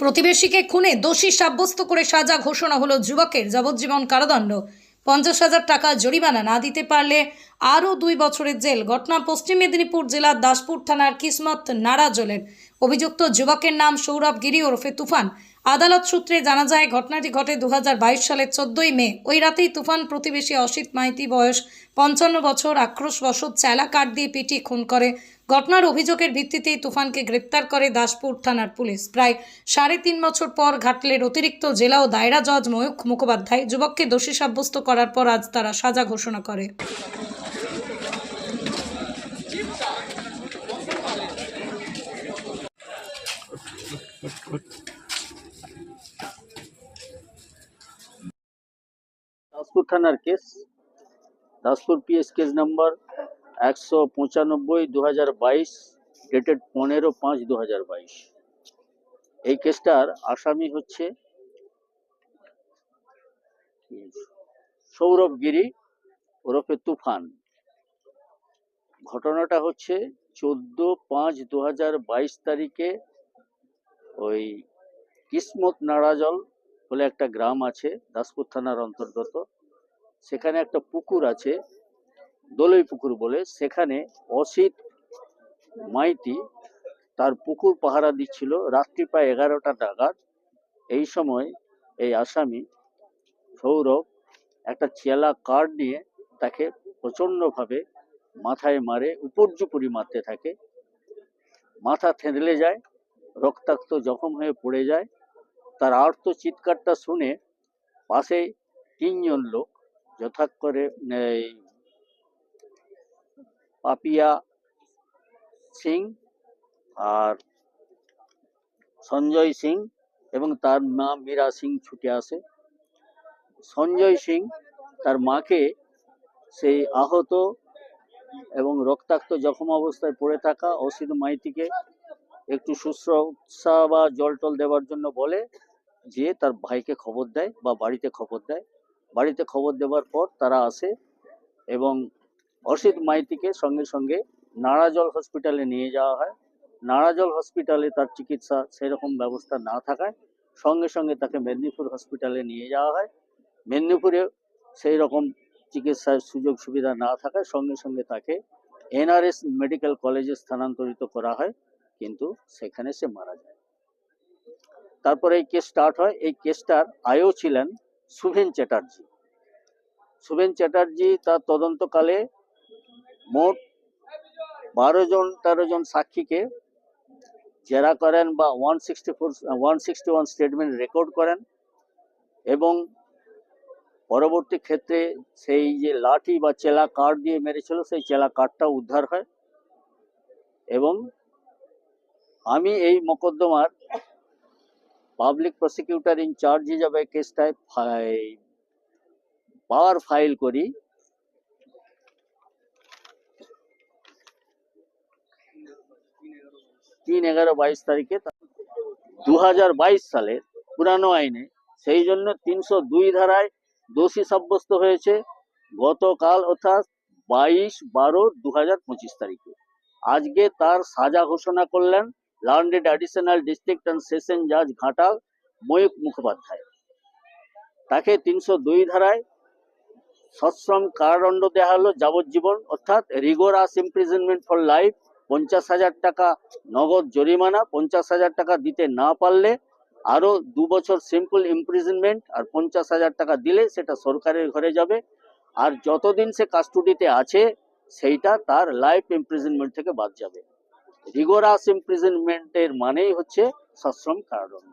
প্রতিবেশীকে খুনে দোষী সাব্যস্ত করে সাজা ঘোষণা হলো যুবকের যাবজ্জীবন কারাদণ্ড, 50,000 টাকা জরিমানা, না দিতে পারলে আরও 2 বছরের জেল। ঘটনা পশ্চিম মেদিনীপুর জেলার দাসপুর থানার কিসমত নারাজলের। অভিযুক্ত যুবকের নাম সৌরভ গিরি ওরফে তুফান। আদালত সূত্রে জানা যায় ঘটনাটি ঘটে 2022 সালের 14ই মে। ওই রাতেই তুফান প্রতিবেশী অসিত মাইতি বয়স 55 বছর আক্রোশবশত চেলা কাঠ দিয়ে পিটিয়ে খুন করে। ঘটনার অভিযোগের ভিত্তিতেই তুফানকে গ্রেপ্তার করে দাসপুর থানার পুলিশ। প্রায় 3.5 বছর পর ঘাটলের অতিরিক্ত জেলা ও দায়রা জজ ময়ূখ মুখোপাধ্যায় যুবককে দোষী সাব্যস্ত করার পর আজ তারা সাজা ঘোষণা করে। দাসপুর থানার case, Daspur PS case number 195/2022, dated 15/5/2022। এই কেসটার আসামি হচ্ছে সৌরভ গিরি ওরফে তুফান। ঘটনাটা হচ্ছে 14/5/2022 তারিখে ওই কিসমত নারাজল বলে একটা গ্রাম আছে দাসপুর থানার অন্তর্গত। সেখানে একটা পুকুর আছে, দোলই পুকুর বলে। সেখানে অসিত মাইতি তার পুকুর পাহারা দিচ্ছিল রাত্রি প্রায় 11টা নাগাদ। এই সময় এই আসামি সৌরভ একটা চেলা কাঠ নিয়ে তাকে প্রচন্ডভাবে মাথায় মারে, উপর্যুপরি মারতে থাকে। মাথা থেঁতলে যায়, রক্তাক্ত জখম হয়ে পড়ে যায়। তার আর্ত চিৎকারটা শুনে পাশে 3 জন লোক, যথাক্রমে পাপিয়া সিং আর সঞ্জয় সিং এবং তার মা মীরা সিং ছুটে আসে। সঞ্জয় সিং তার মাকে সেই আহত এবং রক্তাক্ত জখম অবস্থায় পড়ে থাকা অসিত মাইতিকে একটু শুশ্রূষা বা জল টল দেওয়ার জন্য বলে, যে তার ভাইকে খবর দেয় বা বাড়িতে খবর দেয়। বাড়িতে খবর দেওয়ার পর তারা আসে এবং অসিত মাইতিকে সঙ্গে সঙ্গে নারাজল হসপিটালে নিয়ে যাওয়া হয়। নারাজল হসপিটালে তার চিকিৎসা সেরকম ব্যবস্থা না থাকায় সঙ্গে সঙ্গে তাকে মেদিনীপুর হসপিটালে নিয়ে যাওয়া হয়। মেদিনীপুরে সেই রকম চিকিৎসার সুযোগ সুবিধা না থাকায় সঙ্গে সঙ্গে তাকে এনআরএস মেডিকেল কলেজে স্থানান্তরিত করা হয়, কিন্তু সেখানে সে মারা যায়। তারপরে এই কেস স্টার্ট হয়। এই কেসটার আয়ও ছিলেন শুভেন চ্যাটার্জি। শুভেন চ্যাটার্জি তার তদন্তকালে মোট 12-13 জন সাক্ষীকে জেরা করেন বা 161 স্টেটমেন্ট রেকর্ড করেন এবং পরবর্তী ক্ষেত্রে সেই যে লাঠি বা চেলা কাঠ দিয়ে মেরেছিল সেই চেলা কাঠটা উদ্ধার হয়। এবং আমি এই মোকদ্দমার পাবলিক প্রসিকিউটর ইনচার্জ হিসাবে কেসটায় পাওয়ার ফাইল করি 3/11/22 তারিখে 2022 সালের পুরানো আইনে। সেই জন্য 302 ধারায় দোষী সাব্যস্ত হয়েছে গতকাল, অর্থাৎ 22/12/2025 তারিখে। আজকে তার সাজা ঘোষণা করলেন learned additional district and session জাজ ঘাটাল ময়ূখ মুখোপাধ্যায়। তাকে 302 ধারায় সশ্রম কারাদণ্ড দেওয়া হলো যাবজ্জীবন, অর্থাৎ রিগোরাস ইমপ্রিজনমেন্ট ফর লাইফ, 50,000 টাকা নগদ জরিমানা। 50,000 টাকা দিতে না পারলে আরো 2 বছর সিম্পল ইমপ্রিজনমেন্ট, আর 50,000 টাকা দিলে সেটা সরকারের ঘরে যাবে। আর যতদিন সে কাস্টডিতে আছে সেইটা তার লাইফ ইমপ্রিজনমেন্ট থেকে বাদ যাবে। রিগোরাস ইমপ্রিজনমেন্টের মানেই হচ্ছে সশ্রম কারাদণ্ড।